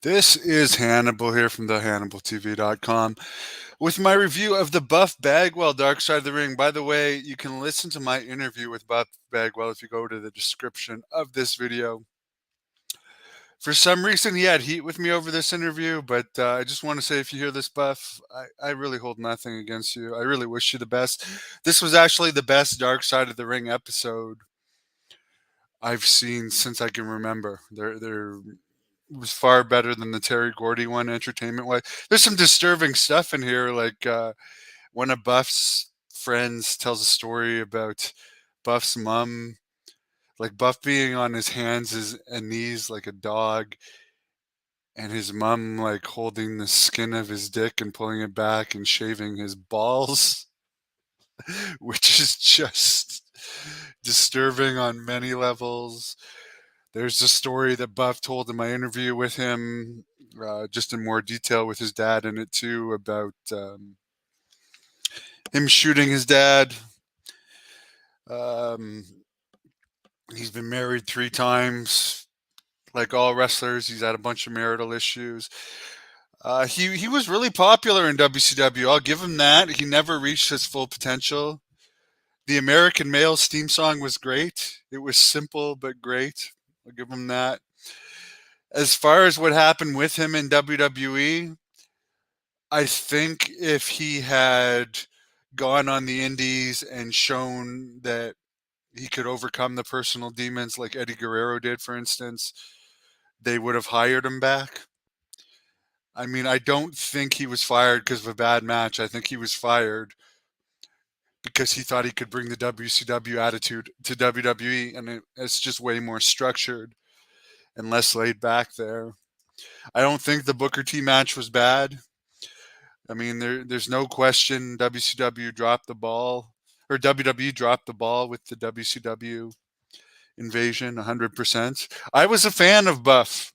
This is Hannibal here from thehannibaltv.com with my review of the Buff Bagwell Dark Side of the Ring. By the way, you can listen to my interview with Buff Bagwell if you go to the description of this video. For some reason, he had heat with me over this interview, but I just want to say if you hear this, Buff, I really hold nothing against you. I really wish you the best. This was actually the best Dark Side of the Ring episode I've seen since I can remember. There was far better than the Terry Gordy one, entertainment wise. There's some disturbing stuff in here, like one of Buff's friends tells a story about Buff's mom, like Buff being on his hands and knees like a dog, and his mom like holding the skin of his dick and pulling it back and shaving his balls, which is just disturbing on many levels. There's a story that Buff told in my interview with him, just in more detail with his dad in it too, about him shooting his dad. Um, he's been married 3 times. Like all wrestlers, he's had a bunch of marital issues. He was really popular in WCW. I'll give him that. He never reached his full potential. The American Males theme song was great. It was simple but great. I'll give him that. As far as what happened with him in WWE, I think if he had gone on the indies and shown that he could overcome the personal demons like Eddie Guerrero did, for instance, they would have hired him back. I mean, I don't think he was fired because of a bad match. I think he was fired because he thought he could bring the WCW attitude to WWE, and it's just way more structured and less laid back there. I don't think the Booker T match was bad. I mean, there's no question WCW dropped the ball, or WWE dropped the ball with the WCW invasion 100%. I was a fan of Buff.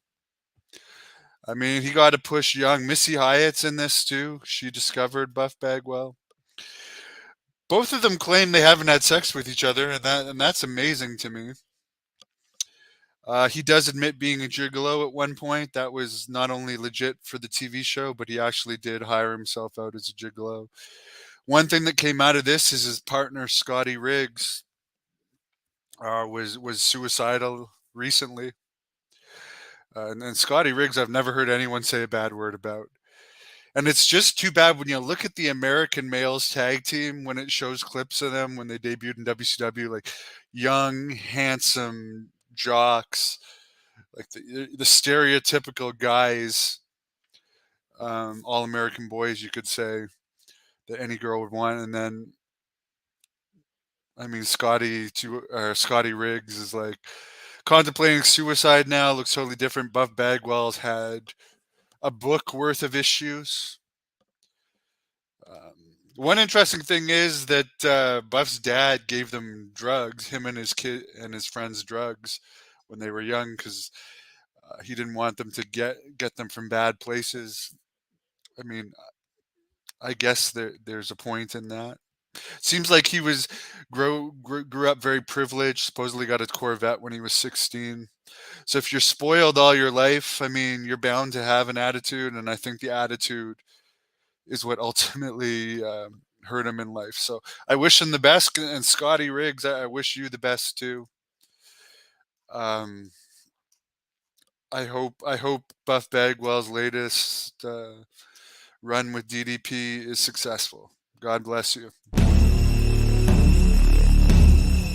I mean, he got to push young. Missy Hyatt's in this too. She discovered Buff Bagwell. Both of them claim they haven't had sex with each other, and that's amazing to me. He does admit being a gigolo at one point. That was not only legit for the TV show, but he actually did hire himself out as a gigolo. One thing that came out of this is his partner Scotty Riggs was suicidal recently, and Scotty Riggs I've never heard anyone say a bad word about. And it's just too bad when you look at the American Males tag team when it shows clips of them when they debuted in WCW, like young, handsome jocks, like the stereotypical guys, all American boys, you could say, that any girl would want. And then, I mean, Scotty Riggs is like contemplating suicide now. Looks totally different. Buff Bagwell's had a book worth of issues. One interesting thing is that Buff's dad gave them drugs, him and his kid and his friends drugs when they were young, because he didn't want them to get them from bad places. I mean, I guess there's a point in that. Seems like he was grew up very privileged. Supposedly got a Corvette when he was 16. So if you're spoiled all your life, I mean, you're bound to have an attitude, and I think the attitude is what ultimately hurt him in life. So I wish him the best, and Scotty Riggs, I wish you the best too. Um, I hope Buff Bagwell's latest run with DDP is successful. God bless you.